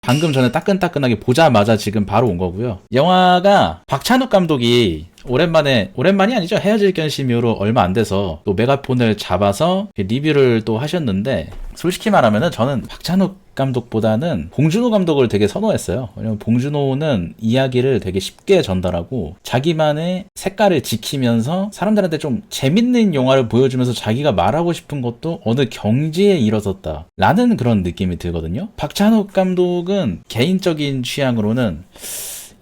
방금 전에 따끈따끈하게 보자마자 지금 바로 온 거고요. 영화가 박찬욱 감독이 오랜만이 아니죠. 헤어질 결심 이후로 얼마 안 돼서 또 메가폰을 잡아서 리뷰를 또 하셨는데, 솔직히 말하면은 저는 박찬욱 감독보다는 봉준호 감독을 되게 선호했어요. 왜냐면 봉준호는 이야기를 되게 쉽게 전달하고 자기만의 색깔을 지키면서 사람들한테 좀 재밌는 영화를 보여주면서 자기가 말하고 싶은 것도 어느 경지에 이르렀다 라는 그런 느낌이 들거든요. 박찬욱 감독은 개인적인 취향으로는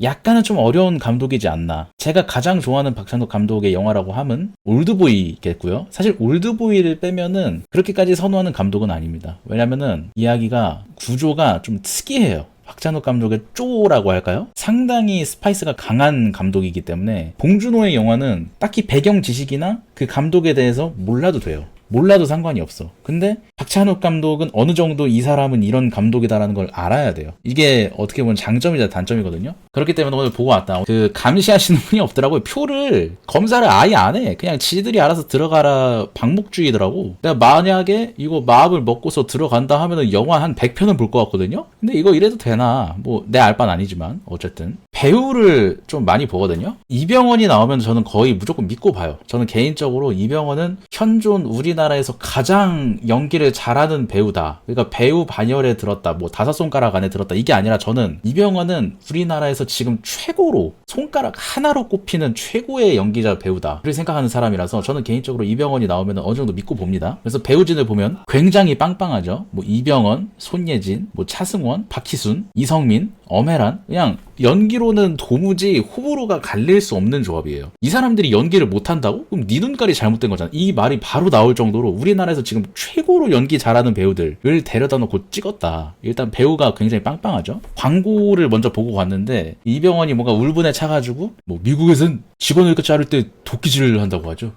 약간은 좀 어려운 감독이지 않나. 제가 가장 좋아하는 박찬욱 감독의 영화라고 하면 올드보이겠고요. 사실 올드보이를 빼면은 그렇게까지 선호하는 감독은 아닙니다. 왜냐면은 이야기가 구조가 좀 특이해요. 박찬욱 감독의 쪼라고 할까요? 상당히 스파이스가 강한 감독이기 때문에 봉준호의 영화는 딱히 배경 지식이나 그 감독에 대해서 몰라도 돼요. 몰라도 상관이 없어. 근데 박찬욱 감독은 어느 정도 이 사람은 이런 감독이다라는 걸 알아야 돼요. 이게 어떻게 보면 장점이자 단점이거든요. 그렇기 때문에 오늘 보고 왔다. 그 감시하시는 분이 없더라고요. 표를 검사를 아예 안 해. 그냥 지들이 알아서 들어가라 방목주의더라고. 내가 만약에 이거 마음을 먹고서 들어간다 하면은 영화 한 100편은 볼 것 같거든요. 근데 이거 이래도 되나? 뭐 내 알 바는 아니지만 어쨌든 배우를 좀 많이 보거든요. 이병헌이 나오면 저는 거의 무조건 믿고 봐요. 저는 개인적으로 이병헌은 현존 우리나라에서 가장 연기를 잘하는 배우다. 그러니까 배우 반열에 들었다. 뭐 5손가락 안에 들었다. 이게 아니라 저는 이병헌은 우리나라에서 지금 최고로 손가락 하나로 꼽히는 최고의 연기자 배우다. 그렇게 생각하는 사람이라서 저는 개인적으로 이병헌이 나오면 어느 정도 믿고 봅니다. 그래서 배우진을 보면 굉장히 빵빵하죠. 뭐 이병헌, 손예진, 뭐 차승원, 박희순, 이성민, 엄혜란, 그냥 연기로는 도무지 호불호가 갈릴 수 없는 조합이에요. 이 사람들이 연기를 못한다고? 그럼 네 눈깔이 잘못된 거잖아. 이 말이 바로 나올 정도로 우리나라에서 지금 최고로 연기 잘하는 배우들을 데려다 놓고 찍었다. 일단 배우가 굉장히 빵빵하죠. 광고를 먼저 보고 갔는데 이병헌이 뭔가 울분에 차가지고 뭐 미국에선 직원을 자를 때 도끼질을 한다고 하죠.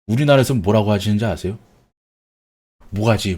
우리나라에서는 뭐라고 하시는지 아세요? 뭐가지.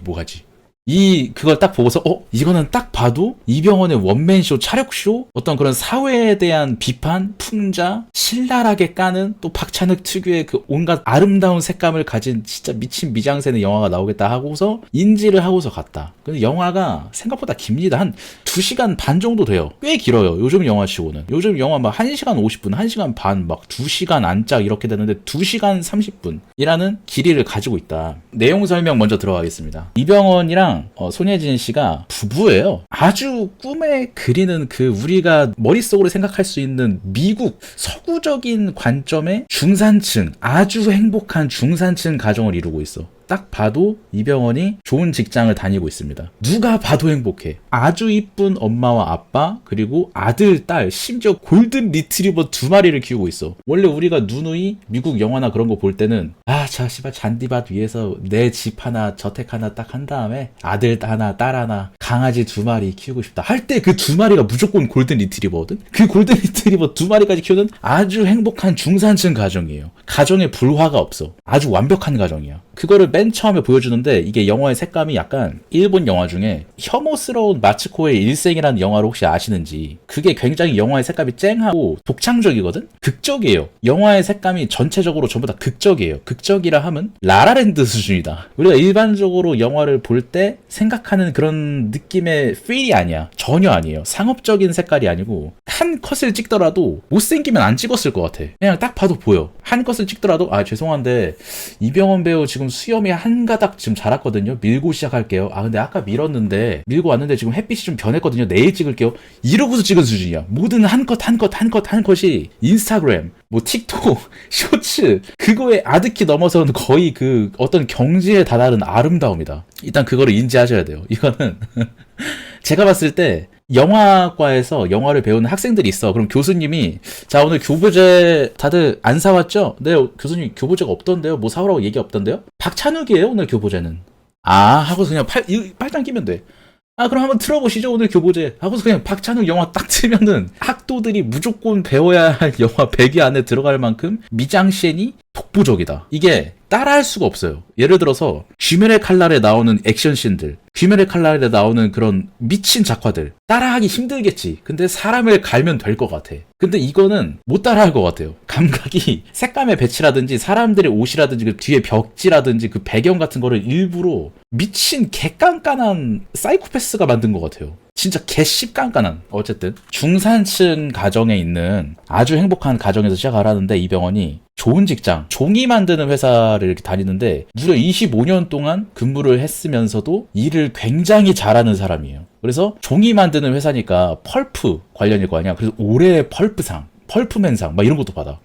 그걸 딱 보고서 이거는 딱 봐도 이병헌의 원맨쇼, 차력쇼, 어떤 그런 사회에 대한 비판, 풍자, 신랄하게 까는 또 박찬욱 특유의 그 온갖 아름다운 색감을 가진 진짜 미친 미장센의 영화가 나오겠다 하고서 인지를 하고서 갔다. 근데 영화가 생각보다 깁니다. 한 2시간 반 정도 돼요. 꽤 길어요. 요즘 영화 치고는. 요즘 영화 막 1시간 50분, 1시간 반, 막 2시간 안짝 이렇게 되는데 2시간 30분이라는 길이를 가지고 있다. 내용 설명 먼저 들어가겠습니다. 이병헌이랑 손예진 씨가 부부예요. 아주 꿈에 그리는 그 우리가 머릿속으로 생각할 수 있는 미국 서구적인 관점의 중산층, 아주 행복한 중산층 가정을 이루고 있어. 딱 봐도 이병헌이 좋은 직장을 다니고 있습니다. 누가 봐도 행복해. 아주 이쁜 엄마와 아빠, 그리고 아들, 딸, 심지어 골든 리트리버 2마리를 키우고 있어. 원래 우리가 누누이 미국 영화나 그런 거 볼 때는 자 씨발 잔디밭 위에서 내 집 하나 저택 하나 딱 한 다음에 아들 하나 딸 하나 강아지 2마리 키우고 싶다 할 때 그 2마리가 무조건 골든 리트리버거든. 그 골든 리트리버 2마리까지 키우는 아주 행복한 중산층 가정이에요. 가정에 불화가 없어. 아주 완벽한 가정이야. 그거를 맨 처음에 보여주는데 이게 영화의 색감이 약간 일본 영화 중에 혐오스러운 마츠코의 일생이라는 영화를 혹시 아시는지, 그게 굉장히 영화의 색감이 쨍하고 독창적이거든? 극적이에요. 영화의 색감이 전체적으로 전부 다 극적이에요. 극적이라 하면 라라랜드 수준이다. 우리가 일반적으로 영화를 볼 때 생각하는 그런 느낌의 필이 아니야. 전혀 아니에요. 상업적인 색깔이 아니고 한 컷을 찍더라도 못생기면 안 찍었을 것 같아. 그냥 딱 봐도 보여. 한 컷을 찍더라도 죄송한데 이병헌 배우 지금 수염이 한 가닥 지금 자랐거든요. 밀고 시작할게요. 근데 아까 밀었는데 밀고 왔는데 지금 햇빛이 좀 변했거든요. 내일 찍을게요. 이러고서 찍은 수준이야. 모든 한 컷이 인스타그램, 뭐 틱톡, 쇼츠 그거에 아득히 넘어서는 거의 그 어떤 경지에 다다른 아름다움이다. 일단 그거를 인지하셔야 돼요. 이거는 제가 봤을 때 영화과에서 영화를 배우는 학생들이 있어. 그럼 교수님이 자 오늘 교보제 다들 안 사왔죠? 네 교수님 교보제가 없던데요? 뭐 사오라고 얘기 없던데요? 박찬욱이에요 오늘 교보제는. 하고서 그냥 팔짱 끼면 돼. 그럼 한번 틀어보시죠 오늘 교보제 하고서 그냥 박찬욱 영화 딱 틀면은 학도들이 무조건 배워야 할 영화 100위 안에 들어갈 만큼 미장센이 독보적이다. 이게 따라할 수가 없어요. 예를 들어서 쥐메레 칼날에 나오는 액션씬들, 귀멸의 칼날에 나오는 그런 미친 작화들 따라하기 힘들겠지. 근데 사람을 갈면 될 것 같아. 근데 이거는 못 따라할 것 같아요. 감각이 색감의 배치라든지 사람들의 옷이라든지 그 뒤에 벽지라든지 그 배경 같은 거를 일부러 미친 개깐깐한 사이코패스가 만든 것 같아요. 진짜 개씹 깐깐한. 어쨌든 중산층 가정에 있는 아주 행복한 가정에서 시작하라는데 이병헌이 좋은 직장, 종이 만드는 회사를 이렇게 다니는데 무려 25년 동안 근무를 했으면서도 일을 굉장히 잘하는 사람이에요. 그래서 종이 만드는 회사니까 펄프 관련일 거 아니야. 그래서 올해의 펄프상, 펄프맨상 막 이런 것도 받아.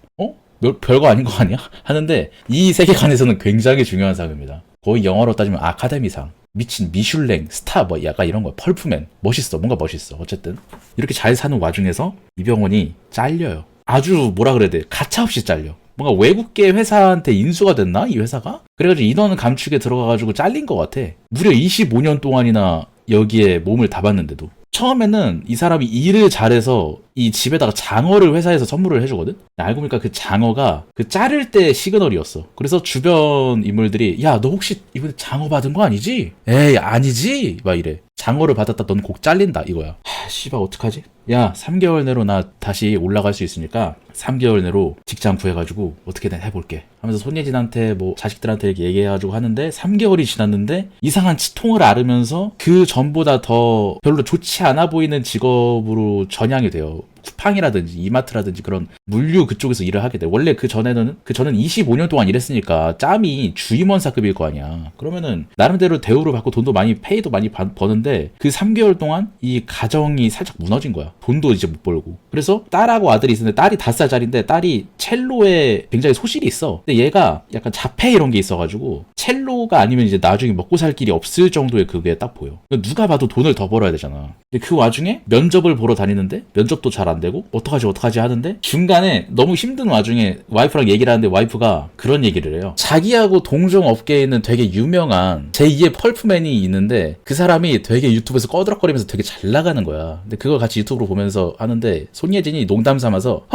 별거 아닌 거 아니야? 하는데 이 세계관에서는 굉장히 중요한 상입니다. 거의 영어로 따지면 아카데미상. 미친 미슐랭, 스타 뭐 약간 이런 거야. 펄프맨. 멋있어. 뭔가 멋있어. 어쨌든 이렇게 잘 사는 와중에서 이병헌이 잘려요. 아주 뭐라 그래야 돼. 가차없이 잘려. 뭔가 외국계 회사한테 인수가 됐나? 이 회사가? 그래가지고 인원 감축에 들어가가지고 잘린 것 같아. 무려 25년 동안이나 여기에 몸을 담았는데도. 처음에는 이 사람이 일을 잘해서 이 집에다가 장어를 회사에서 선물을 해주거든? 알고 보니까 그 장어가 그 자를 때 시그널이었어. 그래서 주변 인물들이 야, 너 혹시 이번에 장어 받은 거 아니지? 에이, 아니지? 막 이래. 장어를 받았다 넌 곡 잘린다 이거야. 씨발 어떡하지? 야, 3개월 내로 나 다시 올라갈 수 있으니까 3개월 내로 직장 구해가지고 어떻게든 해볼게 하면서 손예진한테 뭐 자식들한테 이렇게 얘기해가지고 하는데 3개월이 지났는데 이상한 치통을 앓으면서 그 전보다 더 별로 좋지 않아 보이는 직업으로 전향이 돼요. 쿠팡이라든지 이마트라든지 그런 물류 그쪽에서 일을 하게 돼. 원래 그 전에는 25년 동안 일했으니까 짬이 주임원사급일 거 아니야. 그러면은 나름대로 대우를 받고 돈도 많이 페이도 많이 버는데 그 3개월 동안 이 가정이 살짝 무너진 거야. 돈도 이제 못 벌고. 그래서 딸하고 아들이 있는데 딸이 5살짜리인데 딸이 첼로에 굉장히 소질이 있어. 근데 얘가 약간 자폐 이런 게 있어가지고 첼로가 아니면 이제 나중에 먹고 살 길이 없을 정도의 그게 딱 보여. 그러니까 누가 봐도 돈을 더 벌어야 되잖아. 근데 그 와중에 면접을 보러 다니는데 면접도 잘 안 되고 어떡하지 하는데 중간에 너무 힘든 와중에 와이프랑 얘기를 하는데 와이프가 그런 얘기를 해요. 자기하고 동종 업계에 있는 되게 유명한 제2의 펄프맨이 있는데 그 사람이 되게 유튜브에서 꺼드럭거리면서 되게 잘 나가는 거야. 근데 그걸 같이 유튜브로 보면서 하는데 손예진이 농담 삼아서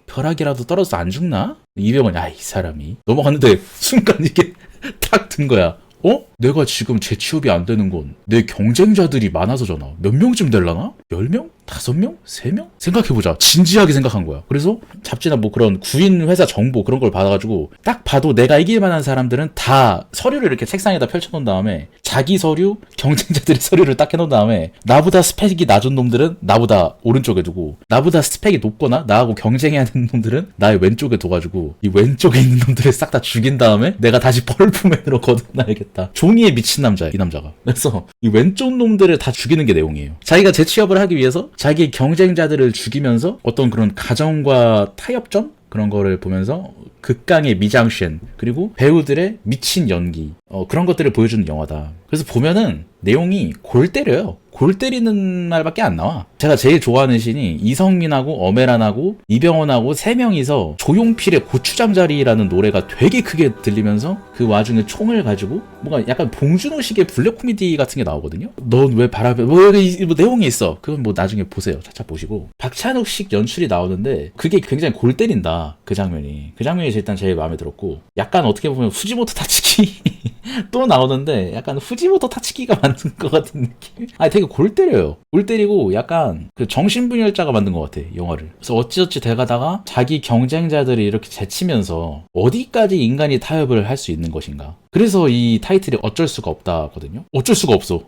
벼락이라도 떨어져서 안 죽나? 이병헌이 이 사람이 넘어갔는데 순간 이게 탁 든 거야. 내가 지금 재취업이 안 되는 건 내 경쟁자들이 많아서잖아. 몇 명쯤 될라나? 10명? 5명? 3명? 생각해보자. 진지하게 생각한 거야. 그래서 잡지나 뭐 그런 구인 회사 정보 그런 걸 받아가지고 딱 봐도 내가 이길 만한 사람들은 다 서류를 이렇게 책상에다 펼쳐놓은 다음에 자기 서류, 경쟁자들의 서류를 딱 해놓은 다음에 나보다 스펙이 낮은 놈들은 나보다 오른쪽에 두고 나보다 스펙이 높거나 나하고 경쟁해야 되는 놈들은 나의 왼쪽에 둬가지고 이 왼쪽에 있는 놈들을 싹 다 죽인 다음에 내가 다시 펄프맨으로 거듭나야겠다. 종이에 미친 남자야, 이 남자가. 그래서 이 왼쪽 놈들을 다 죽이는 게 내용이에요. 자기가 재취업을 하기 위해서 자기 경쟁자들을 죽이면서 어떤 그런 가정과 타협점? 그런 거를 보면서 극강의 미장센 그리고 배우들의 미친 연기 그런 것들을 보여주는 영화다. 그래서 보면은 내용이 골 때려요. 골 때리는 말밖에 안 나와. 제가 제일 좋아하는 씬이 이성민하고 엄혜란하고 이병헌하고 3명이서 조용필의 고추잠자리라는 노래가 되게 크게 들리면서 그 와중에 총을 가지고 뭔가 약간 봉준호식의 블랙 코미디 같은 게 나오거든요. 넌 왜 바람에 뭐 내용이 있어. 그건 뭐 나중에 보세요. 차차 보시고 박찬욱식 연출이 나오는데 그게 굉장히 골 때린다. 그 장면이 일단 제일 마음에 들었고 약간 어떻게 보면 후지모토 타츠키 또 나오는데 약간 후지모토 타츠키가 만든 것 같은 느낌. 되게 골 때려요. 골 때리고 약간 그 정신분열자가 만든 것 같아 영화를. 그래서 어찌어찌 돼가다가 자기 경쟁자들이 이렇게 제치면서 어디까지 인간이 타협을 할 수 있는 것인가. 그래서 이 타이틀이 어쩔 수가 없다거든요. 어쩔 수가 없어.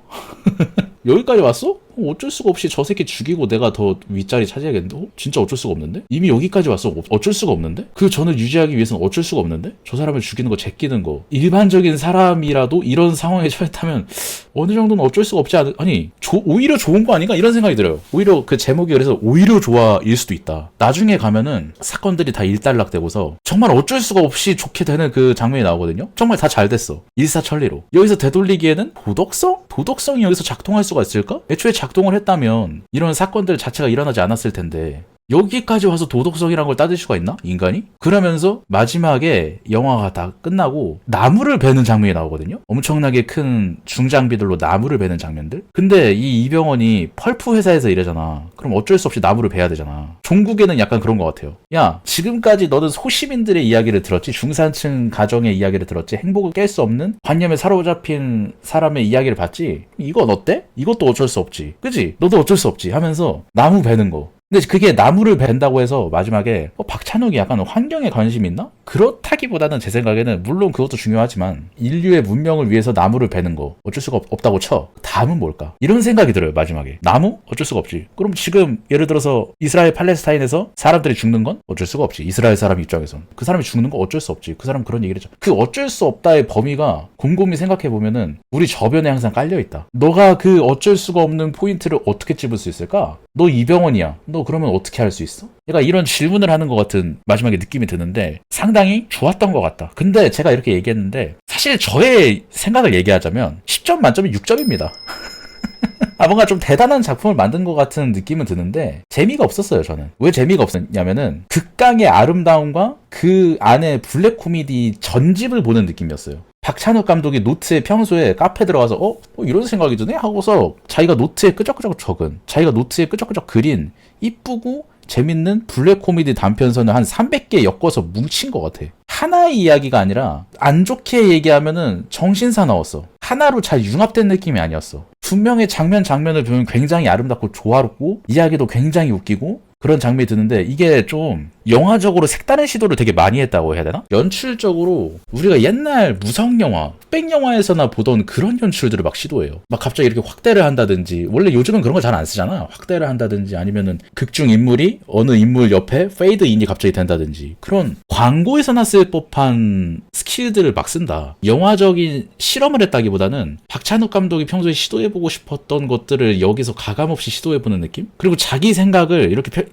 여기까지 왔어? 어쩔 수가 없이 저 새끼 죽이고 내가 더 윗자리 차지해야겠는데? 진짜 어쩔 수가 없는데? 이미 여기까지 왔어. 어쩔 수가 없는데? 그 전을 유지하기 위해서는 어쩔 수가 없는데? 저 사람을 죽이는 거 제끼는 거 일반적인 사람이라도 이런 상황에 처했다면 어느 정도는 어쩔 수가 없지 않은 아니 오히려 좋은 거 아닌가? 이런 생각이 들어요. 오히려 그 제목이 그래서 오히려 좋아일 수도 있다. 나중에 가면은 사건들이 다 일단락되고서 정말 어쩔 수가 없이 좋게 되는 그 장면이 나오거든요. 정말 다 잘 됐어. 일사천리로. 여기서 되돌리기에는 도덕성이 여기서 작동할 수가 있을까? 애초에 작동을 했다면 이런 사건들 자체가 일어나지 않았을 텐데 여기까지 와서 도덕성이란 걸 따질 수가 있나? 인간이? 그러면서 마지막에 영화가 다 끝나고 나무를 베는 장면이 나오거든요. 엄청나게 큰 중장비들로 나무를 베는 장면들. 근데 이 이병헌이 펄프 회사에서 일하잖아. 그럼 어쩔 수 없이 나무를 베야 되잖아. 종국에는 약간 그런 것 같아요. 야, 지금까지 너는 소시민들의 이야기를 들었지, 중산층 가정의 이야기를 들었지, 행복을 깰 수 없는 관념에 사로잡힌 사람의 이야기를 봤지. 이건 어때? 이것도 어쩔 수 없지. 그지? 너도 어쩔 수 없지 하면서 나무 베는 거. 근데 그게 나무를 벤다고 해서 마지막에 박찬욱이 약간 환경에 관심이 있나? 그렇다기보다는 제 생각에는 물론 그것도 중요하지만 인류의 문명을 위해서 나무를 베는 거 어쩔 수가 없다고 쳐. 다음은 뭘까? 이런 생각이 들어요. 마지막에. 나무? 어쩔 수가 없지. 그럼 지금 예를 들어서 이스라엘 팔레스타인에서 사람들이 죽는 건 어쩔 수가 없지. 이스라엘 사람 입장에선. 그 사람이 죽는 거 어쩔 수 없지. 그 사람 그런 얘기를 했죠. 그 어쩔 수 없다의 범위가 곰곰이 생각해보면은 우리 저변에 항상 깔려있다. 너가 그 어쩔 수가 없는 포인트를 어떻게 찝을 수 있을까? 너 이병헌이야. 너 그러면 어떻게 할 수 있어? 얘가 이런 질문을 하는 것 같은 마지막에 느낌이 드는데 상당히 좋았던 것 같다. 근데 제가 이렇게 얘기했는데 사실 저의 생각을 얘기하자면 10점 만점에 6점입니다. 뭔가 좀 대단한 작품을 만든 것 같은 느낌은 드는데 재미가 없었어요. 저는. 왜 재미가 없었냐면은 극강의 아름다움과 그 안에 블랙 코미디 전집을 보는 느낌이었어요. 박찬욱 감독이 노트에 평소에 카페 들어가서 이런 생각이 드네? 하고서 자기가 노트에 끄적끄적 적은, 자기가 노트에 끄적끄적 그린 이쁘고 재밌는 블랙 코미디 단편선을 한 300개 엮어서 뭉친 것 같아. 하나의 이야기가 아니라 안 좋게 얘기하면은 정신사나웠어. 하나로 잘 융합된 느낌이 아니었어. 분명히 장면을 보면 굉장히 아름답고 조화롭고 이야기도 굉장히 웃기고 그런 장면이 드는데 이게 좀 영화적으로 색다른 시도를 되게 많이 했다고 해야 되나? 연출적으로 우리가 옛날 무성영화, 흑백영화에서나 보던 그런 연출들을 막 시도해요. 막 갑자기 이렇게 확대를 한다든지, 원래 요즘은 그런 거 잘 안 쓰잖아. 확대를 한다든지 아니면은 극중 인물이 어느 인물 옆에 페이드인이 갑자기 된다든지 그런 광고에서나 쓸 법한 스킬들을 막 쓴다. 영화적인 실험을 했다기보다는 박찬욱 감독이 평소에 시도해보고 싶었던 것들을 여기서 가감없이 시도해보는 느낌? 그리고 자기 생각을 이렇게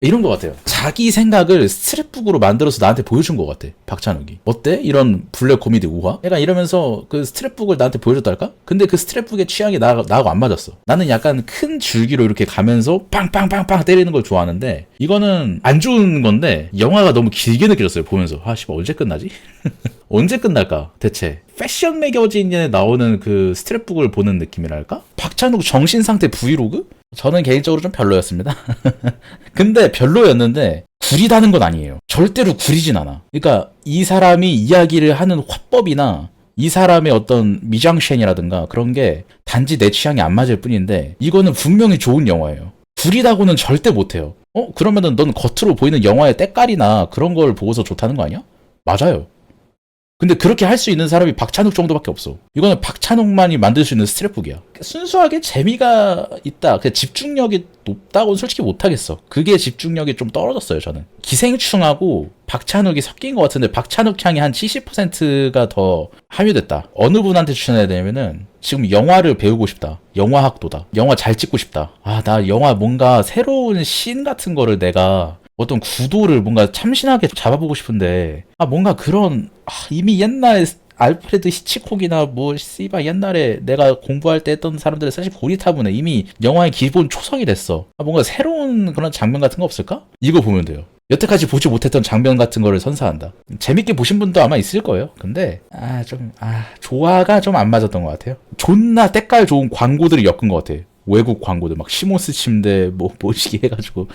이런 것 같아요. 자기 생각을 스트랩북으로 만들어서 나한테 보여준 것 같아. 박찬욱이. 어때? 이런 블랙 코미디 우화? 약간 이러면서 그 스트랩북을 나한테 보여줬달까? 근데 그 스트랩북의 취향이 나하고 안 맞았어. 나는 약간 큰 줄기로 이렇게 가면서 빵빵빵빵 때리는 걸 좋아하는데 이거는 안 좋은 건데 영화가 너무 길게 느껴졌어요. 보면서. 씨발 언제 끝나지? 언제 끝날까? 대체. 패션 매거진에 나오는 그 스트랩북을 보는 느낌이랄까? 박찬욱 정신상태 브이로그? 저는 개인적으로 좀 별로였습니다. 근데 별로였는데 구리다는 건 아니에요. 절대로 구리진 않아. 그러니까 이 사람이 이야기를 하는 화법이나 이 사람의 어떤 미장센이라든가 그런 게 단지 내 취향이 안 맞을 뿐인데 이거는 분명히 좋은 영화예요. 구리다고는 절대 못해요. 그러면은 넌 겉으로 보이는 영화의 때깔이나 그런 걸 보고서 좋다는 거 아니야? 맞아요. 근데 그렇게 할 수 있는 사람이 박찬욱 정도밖에 없어. 이거는 박찬욱만이 만들 수 있는 스트랩북이야. 순수하게 재미가 있다. 그냥 집중력이 높다고는 솔직히 못하겠어. 그게 집중력이 좀 떨어졌어요, 저는. 기생충하고 박찬욱이 섞인 것 같은데 박찬욱 향이 한 70%가 더 함유됐다. 어느 분한테 추천해야 되냐면은 지금 영화를 배우고 싶다. 영화학도다. 영화 잘 찍고 싶다. 나 영화 뭔가 새로운 씬 같은 거를 내가 어떤 구도를 뭔가 참신하게 잡아보고 싶은데 뭔가 그런 이미 옛날 알프레드 히치콕이나 씨바 옛날에 내가 공부할 때 했던 사람들은 사실 고리타분해. 이미 영화의 기본 초성이 됐어. 뭔가 새로운 그런 장면 같은 거 없을까? 이거 보면 돼요. 여태까지 보지 못했던 장면 같은 거를 선사한다. 재밌게 보신 분도 아마 있을 거예요. 근데 조화가 좀 안 맞았던 것 같아요. 존나 때깔 좋은 광고들이 엮은 것 같아. 외국 광고들 막 시모스 침대 뭐시기 해가지고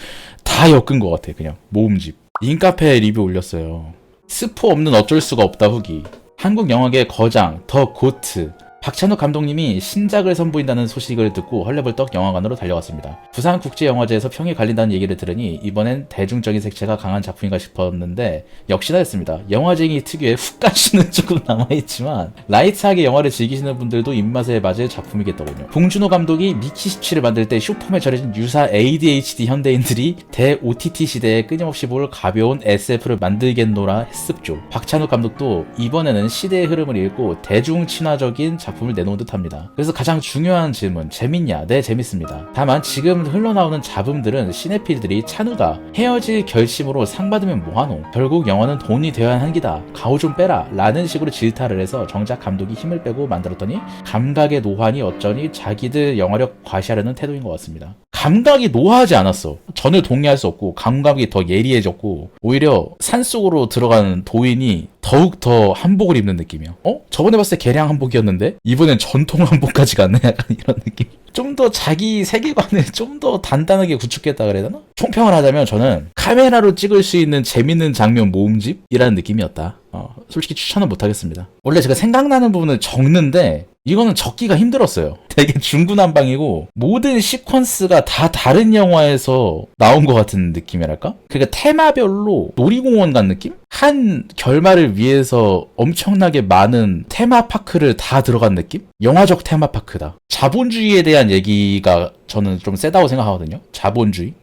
다 엮은 것 같아. 그냥 모음집. 링카페에 리뷰 올렸어요. 스포 없는 어쩔 수가 없다 후기. 한국 영화계 거장 더 고트 박찬욱 감독님이 신작을 선보인다는 소식을 듣고 헐레벌떡 영화관으로 달려갔습니다. 부산국제영화제에서 평이 갈린다는 얘기를 들으니 이번엔 대중적인 색채가 강한 작품인가 싶었는데 역시나 했습니다. 영화쟁이 특유의 훅 가시는 조금 남아있지만 라이트하게 영화를 즐기시는 분들도 입맛에 맞을 작품이겠더군요. 봉준호 감독이 미키 17을 만들 때 슈퍼맨 절여진 유사 ADHD 현대인들이 대 OTT 시대에 끊임없이 볼 가벼운 SF를 만들겠노라 했습죠. 박찬욱 감독도 이번에는 시대의 흐름을 읽고 대중 친화적인 작품을 내놓은 듯합니다. 그래서 가장 중요한 질문, 재밌냐? 네, 재밌습니다. 다만 지금 흘러나오는 잡음들은 시네필들이 찬우가 헤어질 결심으로 상 받으면 뭐하노? 결국 영화는 돈이 되어야 하는 기다. 가오 좀 빼라 라는 식으로 질타를 해서 정작 감독이 힘을 빼고 만들었더니 감각의 노환이 어쩌니 자기들 영화력 과시하려는 태도인 것 같습니다. 감각이 노화하지 않았어. 전혀 동의할 수 없고 감각이 더 예리해졌고 오히려 산속으로 들어가는 도인이 더욱 더 한복을 입는 느낌이야. 저번에 봤을 때 개량 한복이었는데 이번엔 전통 한복까지 갔네. 약간 이런 느낌. 좀 더 자기 세계관을 좀 더 단단하게 구축했다 그래야 되나? 총평을 하자면 저는 카메라로 찍을 수 있는 재밌는 장면 모음집이라는 느낌이었다. 솔직히 추천은 못하겠습니다. 원래 제가 생각나는 부분을 적는데 이거는 적기가 힘들었어요. 되게 중구난방이고 모든 시퀀스가 다 다른 영화에서 나온 것 같은 느낌이랄까? 그러니까 테마별로 놀이공원 간 느낌? 한 결말을 위해서 엄청나게 많은 테마파크를 다 들어간 느낌? 영화적 테마파크다. 자본주의에 대한 얘기가 저는 좀 세다고 생각하거든요.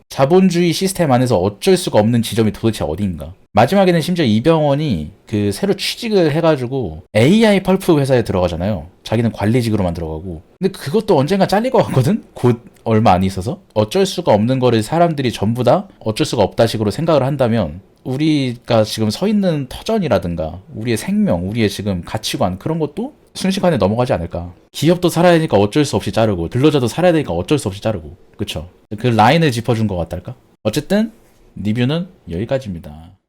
자본주의 시스템 안에서 어쩔 수가 없는 지점이 도대체 어디인가. 마지막에는 심지어 이병헌이 그 새로 취직을 해가지고 AI 펄프 회사에 들어가잖아요. 자기는 관리직으로만 들어가고. 근데 그것도 언젠가 잘릴 것 같거든? 곧 얼마 안 있어서. 어쩔 수가 없는 거를 사람들이 전부 다 어쩔 수가 없다 식으로 생각을 한다면 우리가 지금 서 있는 터전이라든가 우리의 생명, 우리의 지금 가치관 그런 것도 순식간에 넘어가지 않을까. 기업도 살아야 되니까 어쩔 수 없이 자르고 근로자도 살아야 되니까 어쩔 수 없이 자르고 그쵸. 그 라인을 짚어준 것 같달까. 어쨌든 리뷰는 여기까지입니다.